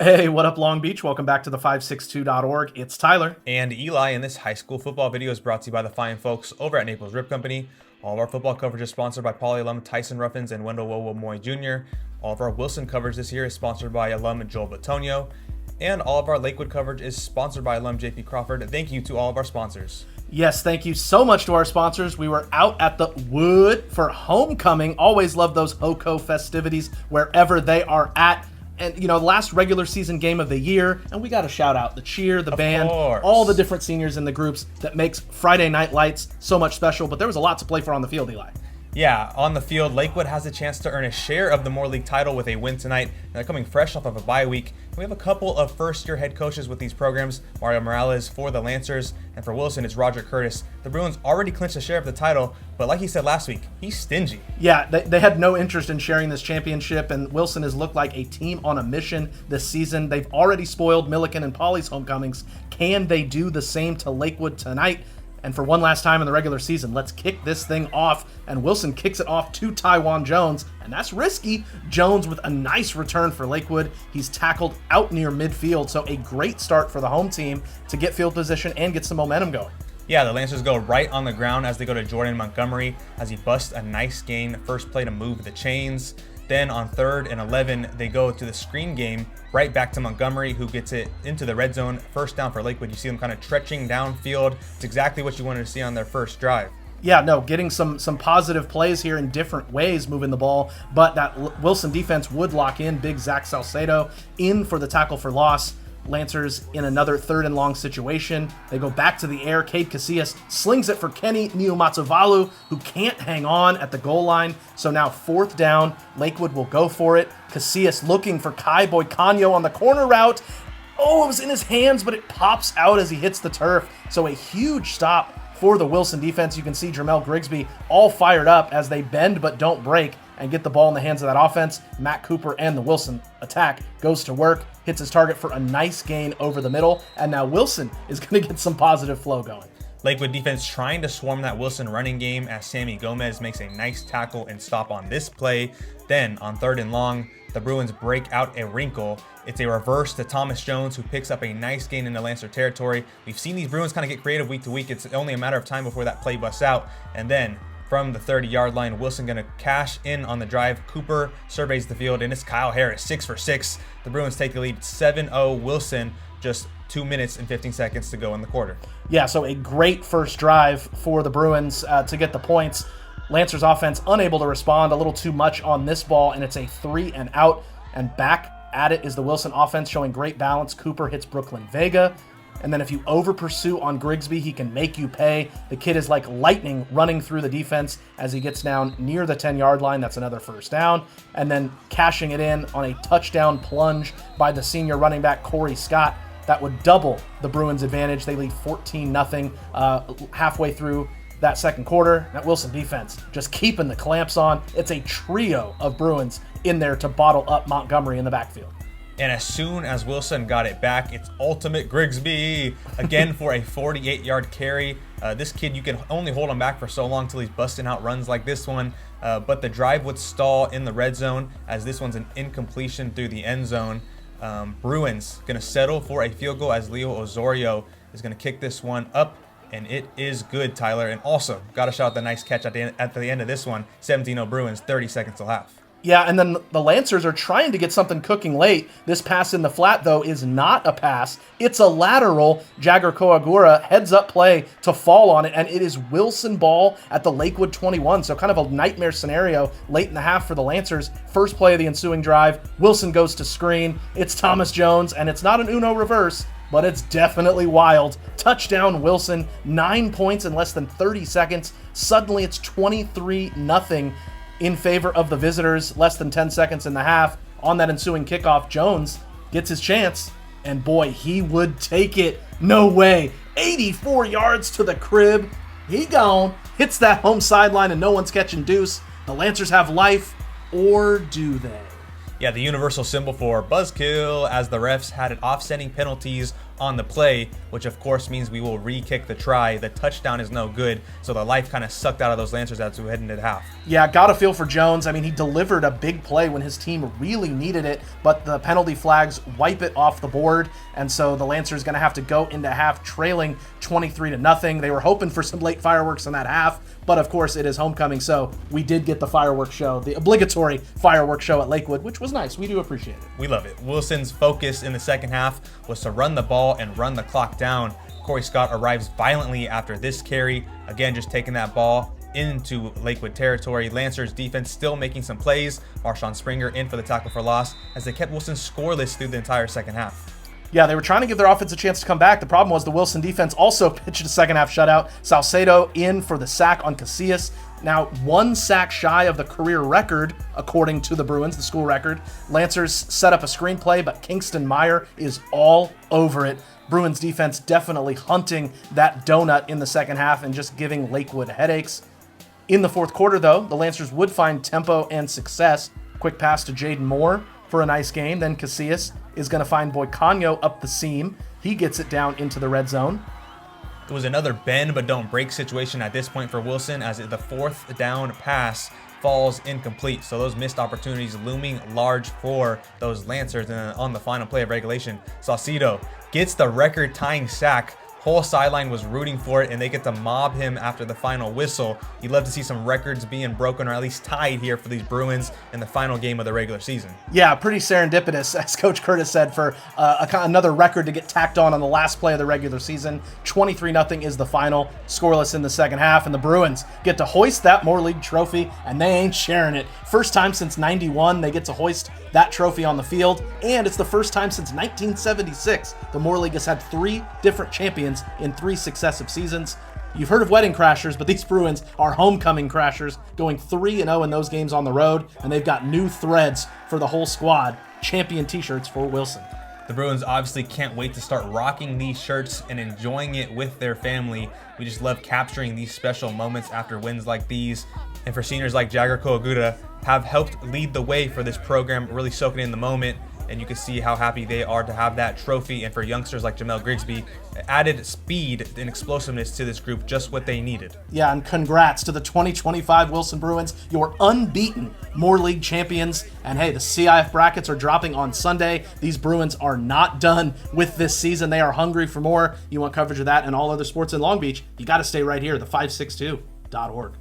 Hey, what up, Long Beach? Welcome back to the 562.org. It's Tyler. And Eli, and this high school football video is brought to you by the fine folks over at Naples Rib Company. All of our football coverage is sponsored by Poly alum Tyson Ruffins and Wendell Wowo Moy Jr. All of our Wilson coverage this year is sponsored by alum Joel Batonio. And all of our Lakewood coverage is sponsored by alum JP Crawford. Thank you to all of our sponsors. Yes, thank you so much to our sponsors. We were out at the Wood for homecoming. Always love those HOCO festivities wherever they are at. And, last regular season game of the year. And we got to shout out the cheer, the band, all the different seniors in the groups that makes Friday Night Lights so much special. But there was a lot to play for on the field, Eli. Yeah, on the field, Lakewood has a chance to earn a share of the Moore League title with a win tonight. And they're coming fresh off of a bye week. We have a couple of first-year head coaches with these programs. Mario Morales for the Lancers, and for Wilson, it's Roger Curtis. The Bruins already clinched a share of the title, but like he said last week, he's stingy. Yeah, they had no interest in sharing this championship, and Wilson has looked like a team on a mission this season. They've already spoiled Milliken and Poly's homecomings. Can they do the same to Lakewood tonight? And for one last time in the regular season, let's kick this thing off. And Wilson kicks it off to Taiwan Jones, and that's risky. Jones with a nice return for Lakewood. He's tackled out near midfield, so a great start for the home team to get field position and get some momentum going. Yeah, the Lancers go right on the ground as they go to Jordan Montgomery as he busts a nice gain. First play to move the chains. Then on 3rd and 11, they go to the screen game right back to Montgomery, who gets it into the red zone. First down for Lakewood. You see them kind of trekking downfield. It's exactly what you wanted to see on their first drive. Yeah, no, getting some positive plays here in different ways, moving the ball. But that Wilson defense would lock in. Big Zach Salcedo in for the tackle for loss. Lancers in another 3rd and long situation. They go back to the air. Cade Casillas slings it for Kenny Niumatsuvalu, who can't hang on at the goal line. So now 4th down. Lakewood will go for it. Casillas looking for Kai Boicanyo on the corner route. Oh, it was in his hands, but it pops out as he hits the turf. So a huge stop for the Wilson defense. You can see Jermel Grigsby all fired up as they bend but don't break and get the ball in the hands of that offense. Matt Cooper and the Wilson attack goes to work, hits his target for a nice gain over the middle, and now Wilson is going to get some positive flow going. Lakewood defense trying to swarm that Wilson running game as Sammy Gomez makes a nice tackle and stop on this play. Then on 3rd and long, the Bruins break out a wrinkle. It's a reverse to Thomas Jones, who picks up a nice gain in the Lancer territory. We've seen these Bruins kind of get creative week to week. It's only a matter of time before that play busts out. And then from the 30-yard line, Wilson going to cash in on the drive. Cooper surveys the field, and it's Kyle Harris, 6 for 6. The Bruins take the lead 7-0. Wilson, just 2 minutes and 15 seconds to go in the quarter. Yeah, so a great first drive for the Bruins to get the points. Lancers offense unable to respond, a little too much on this ball, and it's a 3 and out. And back at it is the Wilson offense showing great balance. Cooper hits Brooklyn Vega. And then if you over pursue on Grigsby, he can make you pay. The kid is like lightning running through the defense as he gets down near the 10-yard line. That's another first down. And then cashing it in on a touchdown plunge by the senior running back Corey Scott. That would double the Bruins' advantage. They lead 14-0 halfway through that second quarter. That Wilson defense just keeping the clamps on. It's a trio of Bruins in there to bottle up Montgomery in the backfield. And as soon as Wilson got it back, it's ultimate Grigsby again for a 48-yard carry. This kid, you can only hold him back for so long till he's busting out runs like this one. But the drive would stall in the red zone as this one's an incompletion through the end zone. Bruins going to settle for a field goal as Leo Osorio is going to kick this one up. And it is good, Tyler. And also, got to shout out the nice catch at the end of this one. 17-0 Bruins, 30 seconds till half. Yeah, and then the Lancers are trying to get something cooking late. This pass in the flat, though, is not a pass. It's a lateral. Jagger Koagura heads-up play to fall on it, and it is Wilson ball at the Lakewood 21. So kind of a nightmare scenario late in the half for the Lancers. First play of the ensuing drive, Wilson goes to screen. It's Thomas Jones, and it's not an Uno reverse, but it's definitely wild. Touchdown Wilson, 9 points in less than 30 seconds. Suddenly it's 23-0. In favor of the visitors, less than 10 seconds in the half. On that ensuing kickoff, Jones gets his chance, and boy, he would take it. No way. 84 yards to the crib. He gone. Hits that home sideline, and no one's catching deuce. The Lancers have life, or do they? Yeah, the universal symbol for buzzkill, as the refs had it offsetting penalties on the play, which of course means we will re-kick the try. The touchdown is no good, so the life kind of sucked out of those Lancers as we head into half. Yeah, got a feel for Jones. I mean, he delivered a big play when his team really needed it, but the penalty flags wipe it off the board, and so the Lancers going to have to go into half trailing 23-0. They were hoping for some late fireworks in that half, but of course it is homecoming, so we did get the fireworks show, the obligatory fireworks show at Lakewood, which was nice. We do appreciate it. We love it. Wilson's focus in the second half was to run the ball and run the clock down. Corey Scott arrives violently after this carry, again just taking that ball into Lakewood territory. Lancers defense still making some plays. Marshawn Springer in for the tackle for loss as they kept Wilson scoreless through the entire second half. Yeah, they were trying to give their offense a chance to come back. The problem was the Wilson defense also pitched a second half shutout. Salcedo in for the sack on Casillas. Now, 1 sack shy of the career record, according to the Bruins, the school record. Lancers set up a screenplay, but Kingston Meyer is all over it. Bruins defense definitely hunting that donut in the second half and just giving Lakewood headaches. In the fourth quarter, though, the Lancers would find tempo and success. Quick pass to Jaden Moore for a nice gain. Then Casillas is going to find Boicanyo up the seam. He gets it down into the red zone. It was another bend but don't break situation at this point for Wilson as the fourth down pass falls incomplete. So those missed opportunities looming large for those Lancers. And on the final play of regulation, Salcedo gets the record-tying sack. Whole sideline was rooting for it, and they get to mob him after the final whistle. You'd love to see some records being broken or at least tied here for these Bruins in the final game of the regular season. Yeah, pretty serendipitous, as Coach Curtis said, for another record to get tacked on the last play of the regular season. 23-0 is the final, scoreless in the second half, and the Bruins get to hoist that Moore League trophy, and they ain't sharing it. First time since '91 they get to hoist that trophy on the field, and it's the first time since 1976 the Moore League has had 3 different champions in 3 successive seasons. You've heard of wedding crashers, but these Bruins are homecoming crashers, going 3-0 in those games on the road, and they've got new threads for the whole squad. Champion t-shirts for Wilson. The Bruins obviously can't wait to start rocking these shirts and enjoying it with their family. We just love capturing these special moments after wins like these. And for seniors like Jagger Koaguda have helped lead the way for this program, really soaking in the moment. And you can see how happy they are to have that trophy. And for youngsters like Jamel Grigsby, added speed and explosiveness to this group, just what they needed. Yeah, and congrats to the 2025 Wilson Bruins, your unbeaten Moore League champions. And hey, the CIF brackets are dropping on Sunday. These Bruins are not done with this season. They are hungry for more. You want coverage of that and all other sports in Long Beach, you got to stay right here, the562.org.